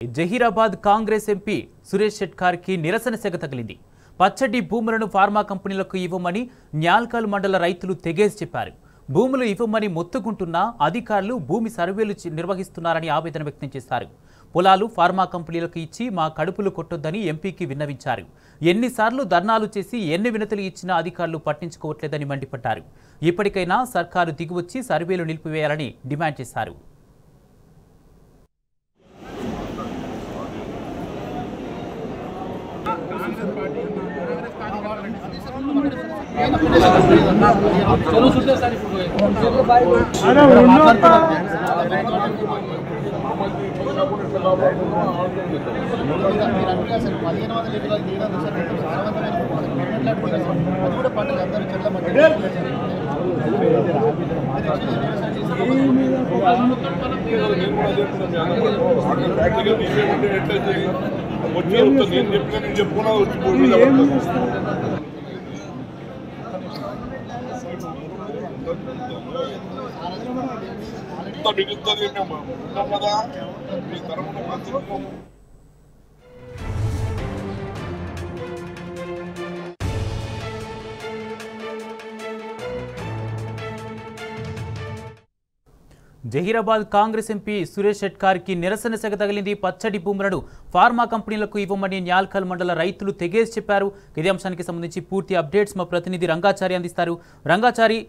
Zaheerabad Congress MP Suresh Shetkar కి నిరసన సెగ తగిలింది. పచ్చటి భూములను ఫార్మా కంపెనీలకు ఇవ్వమని న్యాల్కల్ మండల రైతులు తెగేసి చెప్పారు. భూములు ఇవ్వమని మొత్తుకుంటున్నా అధికారులు భూమి సర్వేలు నిర్వహిస్తున్నారని ఆవేదన వ్యక్తం చేశారు. పొలాలు ఫార్మా కంపెనీలకు ఇచ్చి మా కడుపులు కొట్టొద్దని ఎంపీకి విన్నవించారు. ఎన్నిసార్లు ధర్నాలు చేసి ఎన్ని వినతులు ఇచ్చినా అధికారులు పట్టించుకోవట్లేదని మండిపడ్డారు. ఇప్పటికైనా సర్కారు దిగువచ్చి సర్వేలు నిలిపివేయాలని డిమాండ్ చేశారు. జహీరాబాద్ కాంగ్రెస్ ఎంపీ సురేష్ షెట్కార్ కి నిరసన సెగ తగిలింది. పచ్చడి భూములను ఫార్మా కంపెనీలకు ఇవ్వమని న్యాల్కల్ మండల రైతులు తెగేసి చెప్పారు. ఇదే అంశానికి సంబంధించి పూర్తి అప్డేట్స్ మా ప్రతినిధి రంగాచారి అందిస్తారు. రంగాచారి,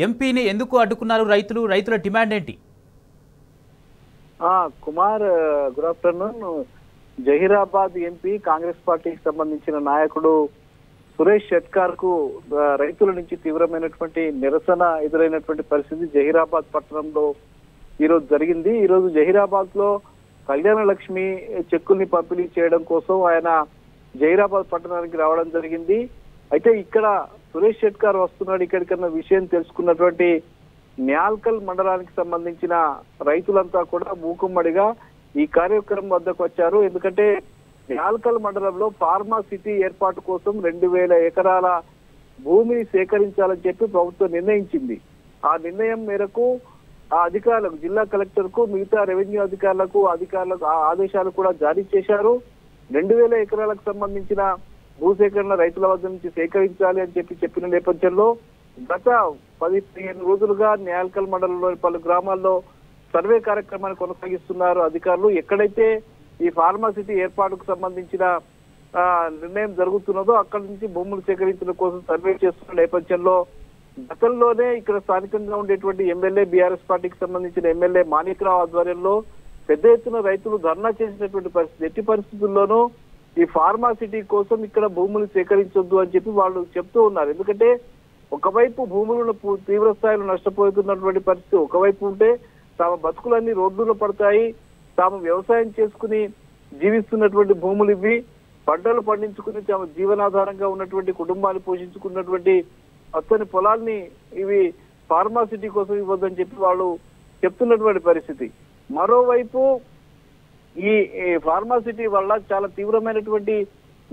ఎంపీని ఎందుకు అడ్డుకున్నారు రైతుల డిమాండ్ ఏంటి? Kumar, good afternoon. Zaheerabad MP Congress పార్టీకి సంబంధించిన నాయకుడు సురేష్ షెట్కార్ కు రైతుల నుంచి తీవ్రమైనటువంటి నిరసన ఎదురైనటువంటి పరిస్థితి జహీరాబాద్ పట్టణంలో ఈరోజు జరిగింది. ఈరోజు జహీరాబాద్ లో కళ్యాణ లక్ష్మి చెక్కుల్ని పంపిణీ చేయడం కోసం ఆయన జహీరాబాద్ పట్టణానికి రావడం జరిగింది. అయితే ఇక్కడ సురేష్ షెట్కార్ వస్తున్నాడు ఇక్కడికన్నా విషయం తెలుసుకున్నటువంటి న్యాల్కల్ మండలానికి సంబంధించిన రైతులంతా కూడా మూకుమ్మడిగా ఈ కార్యక్రమం వద్దకు వచ్చారు. ఎందుకంటే న్యాల్కల్ మండలంలో ఫార్మా సిటీ ఏర్పాటు కోసం 2000 ఎకరాల భూమిని సేకరించాలని చెప్పి ప్రభుత్వం నిర్ణయించింది. ఆ నిర్ణయం మేరకు ఆ అధికారులకు, జిల్లా కలెక్టర్ కు, మిగతా రెవెన్యూ అధికారులకు ఆదేశాలు కూడా జారీ చేశారు. 2000 ఎకరాలకు సంబంధించిన భూసేకరణ రైతుల వద్ద నుంచి సేకరించాలి అని చెప్పిన నేపథ్యంలో గత 10-15 రోజులుగా న్యాల్కల్ మండలంలోని పలు గ్రామాల్లో సర్వే కార్యక్రమాన్ని కొనసాగిస్తున్నారు అధికారులు. ఎక్కడైతే ఈ ఫార్మాసిటీ ఏర్పాటుకు సంబంధించిన నిర్ణయం జరుగుతున్నదో అక్కడి నుంచి భూములు సేకరించడం కోసం సర్వే చేస్తున్న నేపథ్యంలో గతంలోనే ఇక్కడ స్థానికంగా ఉండేటువంటి ఎమ్మెల్యే, బీఆర్ఎస్ పార్టీకి సంబంధించిన ఎమ్మెల్యే మాణిక్రావు ఆధ్వర్యంలో పెద్ద ఎత్తున రైతులు ధర్నా చేసినటువంటి పరిస్థితి. ఎట్టి పరిస్థితుల్లోనూ ఈ ఫార్మాసిటీ కోసం ఇక్కడ భూములు సేకరించొద్దు అని చెప్పి వాళ్ళు చెప్తూ ఉన్నారు. ఎందుకంటే ఒకవైపు భూములను తీవ్ర స్థాయిలో నష్టపోతున్నటువంటి పరిస్థితి ఒకవైపు ఉంటే తమ బతుకులన్నీ రోడ్డులో పడతాయి. తాము వ్యవసాయం చేసుకుని జీవిస్తున్నటువంటి భూములు ఇవి, పంటలు పండించుకుని తమ జీవనాధారంగా ఉన్నటువంటి కుటుంబాన్ని పోషించుకున్నటువంటి పచ్చని పొలాల్ని ఇవి ఫార్మాసిటీ కోసం ఇవ్వద్దని చెప్పి వాళ్ళు చెప్తున్నటువంటి పరిస్థితి. మరోవైపు ఈ ఫార్మాసిటీ వల్ల చాలా తీవ్రమైనటువంటి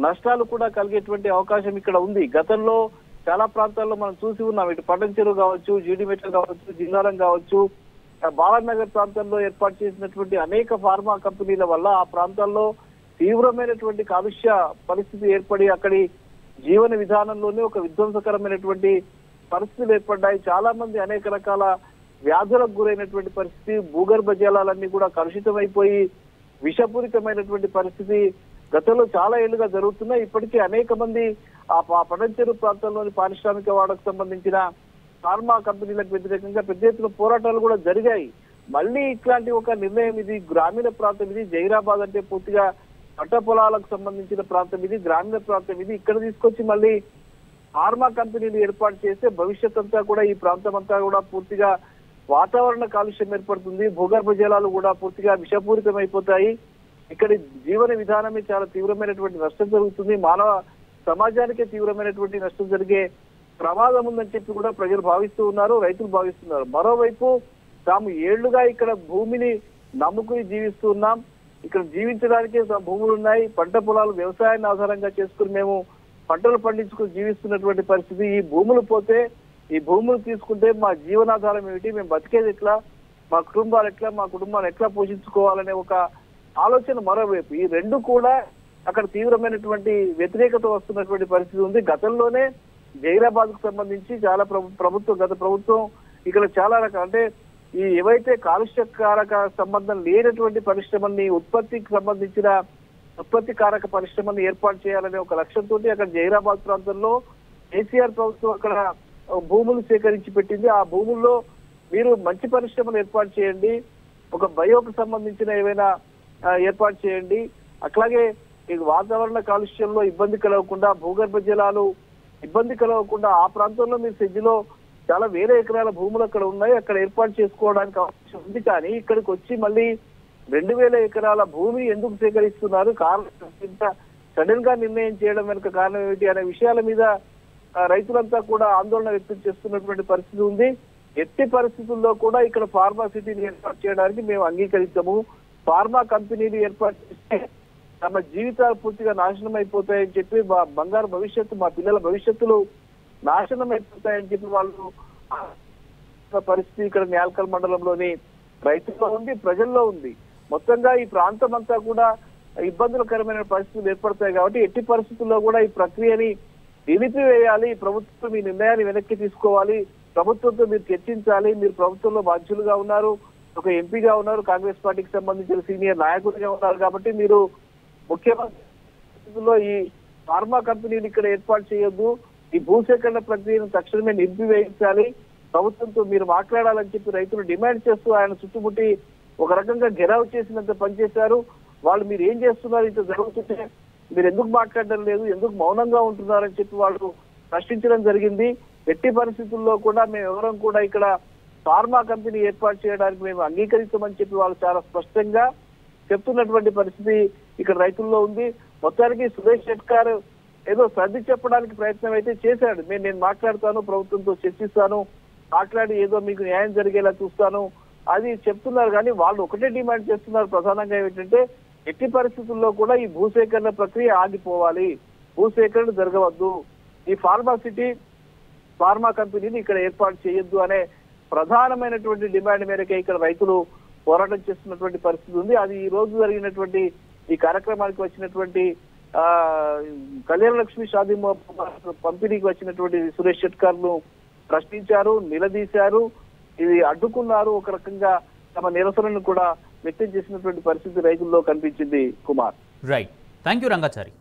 నష్టాలు కూడా కలిగేటువంటి అవకాశం ఇక్కడ ఉంది. గతంలో చాలా ప్రాంతాల్లో మనం చూసి ఉన్నాం. ఇటు పటంచెరు కావచ్చు, జీడిమెట్ల కావచ్చు, జింగారం కావచ్చు, బాలనగర్ ప్రాంతంలో ఏర్పాటు చేసినటువంటి అనేక ఫార్మా కంపెనీల వల్ల ఆ ప్రాంతాల్లో తీవ్రమైనటువంటి కాలుష్య పరిస్థితి ఏర్పడి అక్కడి జీవన విధానంలోనే ఒక విధ్వంసకరమైనటువంటి పరిస్థితులు ఏర్పడ్డాయి. చాలా మంది అనేక రకాల వ్యాధులకు గురైనటువంటి పరిస్థితి, భూగర్భ జలాలన్నీ కూడా కలుషితమైపోయి విషపూరితమైనటువంటి పరిస్థితి గతంలో చాలా ఏళ్లుగా జరుగుతున్నాయి. ఇప్పటికీ అనేక మంది ఆ పటంచెరు ప్రాంతంలోని పారిశ్రామిక వాడకు సంబంధించిన ఫార్మా కంపెనీలకు వ్యతిరేకంగా పెద్ద ఎత్తున పోరాటాలు కూడా జరిగాయి. మళ్ళీ ఇట్లాంటి ఒక నిర్ణయం, ఇది గ్రామీణ ప్రాంతం, ఇది జహీరాబాద్ అంటే పూర్తిగా పంట పొలాలకు సంబంధించిన ప్రాంతం, ఇది గ్రామీణ ప్రాంతం, ఇది ఇక్కడ తీసుకొచ్చి మళ్ళీ ఫార్మా కంపెనీలు ఏర్పాటు చేస్తే భవిష్యత్ అంతా కూడా ఈ ప్రాంతం అంతా కూడా పూర్తిగా వాతావరణ కాలుష్యం ఏర్పడుతుంది. భూగర్భ జలాలు కూడా పూర్తిగా విషపూరితం అయిపోతాయి. ఇక్కడి జీవన విధానమే చాలా తీవ్రమైనటువంటి నష్టం జరుగుతుంది. మానవ సమాజానికే తీవ్రమైనటువంటి నష్టం జరిగే ప్రమాదం ఉందని చెప్పి కూడా ప్రజలు భావిస్తూ ఉన్నారు, రైతులు భావిస్తున్నారు. మరోవైపు తాము ఏళ్లుగా ఇక్కడ భూమిని నమ్ముకుని జీవిస్తూ ఉన్నాం. ఇక్కడ జీవించడానికే భూములు ఉన్నాయి. పంట పొలాలు వ్యవసాయాన్ని ఆధారంగా చేసుకుని మేము పంటలు పండించుకుని జీవిస్తున్నటువంటి పరిస్థితి. ఈ భూములు పోతే, ఈ భూములు తీసుకుంటే మా జీవనాధారం ఏమిటి, మేము బతికేది ఎట్లా, మా కుటుంబాన్ని ఎట్లా పోషించుకోవాలనే ఒక ఆలోచన మరోవైపు. ఈ రెండు కూడా అక్కడ తీవ్రమైనటువంటి వ్యతిరేకత వస్తున్నటువంటి పరిస్థితి ఉంది. గతంలోనే జైరాబాద్ కు సంబంధించి చాలా గత ప్రభుత్వం ఇక్కడ చాలా రకాల అంటే ఈ ఏవైతే కాలుష్యకారక సంబంధం లేనటువంటి పరిశ్రమల్ని ఉత్పత్తి కారక పరిశ్రమని ఏర్పాటు చేయాలనే ఒక లక్ష్యంతో అక్కడ జైరాబాద్ ప్రాంతంలో కేసీఆర్ ప్రభుత్వం అక్కడ భూములు సేకరించి పెట్టింది. ఆ భూముల్లో మీరు మంచి పరిశ్రమలు ఏర్పాటు చేయండి, ఒక బయోకు సంబంధించిన ఏవైనా ఏర్పాటు చేయండి, అట్లాగే ఈ వాతావరణ కాలుష్యంలో ఇబ్బంది కలగకుండా, భూగర్భ జలాలు ఇబ్బంది కలగకుండా ఆ ప్రాంతంలో మీరు సెజ్జిలో చాలా వేల ఎకరాల భూములు అక్కడ ఉన్నాయి, అక్కడ ఏర్పాటు చేసుకోవడానికి అవకాశం ఉంది. కానీ ఇక్కడికి వచ్చి మళ్ళీ 2000 ఎకరాల భూమి ఎందుకు సేకరిస్తున్నారు, కారణం సడన్ గా నిర్ణయం చేయడం వెనుక కారణం ఏమిటి అనే విషయాల మీద రైతులంతా కూడా ఆందోళన వ్యక్తం చేస్తున్నటువంటి పరిస్థితి ఉంది. ఎట్టి పరిస్థితుల్లో కూడా ఇక్కడ ఫార్మా సిటీని ఏర్పాటు చేయడానికి మేము అంగీకరించము. ఫార్మా కంపెనీలు ఏర్పాటు చేస్తే తమ జీవితాలు పూర్తిగా నాశనం అయిపోతాయని చెప్పి బంగారు భవిష్యత్తు, మా పిల్లల భవిష్యత్తులు నాశనం అయిపోతాయని చెప్పి వాళ్ళు పరిస్థితి ఇక్కడ న్యాల్కల్ మండలంలోని రైతుల్లో ఉంది, ప్రజల్లో ఉంది. మొత్తంగా ఈ ప్రాంతం అంతా కూడా ఇబ్బందులకరమైన పరిస్థితులు ఏర్పడతాయి. కాబట్టి ఎట్టి పరిస్థితుల్లో కూడా ఈ ప్రక్రియని నిలిపివేయాలి, ప్రభుత్వం ఈ నిర్ణయాన్ని వెనక్కి తీసుకోవాలి, ప్రభుత్వంతో మీరు చర్చించాలి. మీరు ప్రభుత్వంలో బాధ్యులుగా ఉన్నారు, ఒక ఎంపీగా ఉన్నారు, కాంగ్రెస్ పార్టీకి సంబంధించిన సీనియర్ నాయకుడిగా ఉన్నారు. కాబట్టి మీరు ముఖ్యమంత్రిలో ఈ ఫార్మా కంపెనీలు ఇక్కడ ఏర్పాటు చేయొద్దు, ఈ భూసేకరణ ప్రక్రియను తక్షణమే నిలిపివేయించాలి, ప్రభుత్వంతో మీరు మాట్లాడాలని చెప్పి రైతులు డిమాండ్ చేస్తూ ఆయన చుట్టుముట్టి ఒక రకంగా గెరావ్ చేసినంత పనిచేశారు. వాళ్ళు మీరు ఏం చేస్తున్నారు, ఇంత జరుగుతుంటే మీరు ఎందుకు మాట్లాడడం లేదు, ఎందుకు మౌనంగా ఉంటున్నారని చెప్పి వాళ్ళు ప్రశ్నించడం జరిగింది. ఎట్టి పరిస్థితుల్లో కూడా మేము ఎవరం కూడా ఇక్కడ ఫార్మా కంపెనీ ఏర్పాటు చేయడానికి మేము అంగీకరించమని చెప్పి వాళ్ళు చాలా స్పష్టంగా చెప్తున్నటువంటి పరిస్థితి ఇక్కడ రైతుల్లో ఉంది. మొత్తానికి సురేష్ షెట్కార్ ఏదో సర్ది చెప్పడానికి ప్రయత్నం అయితే చేశాడు. నేను మాట్లాడతాను, ప్రభుత్వంతో చర్చిస్తాను, మాట్లాడి ఏదో మీకు న్యాయం జరిగేలా చూస్తాను అది చెప్తున్నారు. కానీ వాళ్ళు ఒకటే డిమాండ్ చేస్తున్నారు ప్రధానంగా ఏమిటంటే ఎట్టి పరిస్థితుల్లో కూడా ఈ భూసేకరణ ప్రక్రియ ఆగిపోవాలి, భూసేకరణ జరగవద్దు, ఈ ఫార్మా కంపెనీని ఇక్కడ ఏర్పాటు చేయొద్దు అనే ప్రధానమైనటువంటి డిమాండ్ మేరకే ఇక్కడ రైతులు పోరాటం చేస్తున్నటువంటి పరిస్థితి ఉంది. అది ఈ రోజు జరిగినటువంటి ఈ కార్యక్రమానికి వచ్చినటువంటి కళ్యాణ లక్ష్మి షాదీ పంపిణీకి వచ్చినటువంటి సురేష్ షెట్కార్ ను ప్రశ్నించారు, నిలదీశారు, ఇది అడ్డుకున్నారు. ఒక రకంగా తమ నిరసనను కూడా వ్యక్తం చేసినటువంటి పరిస్థితి రైతుల్లో కనిపించింది. Kumar, right, thank you Rangachari.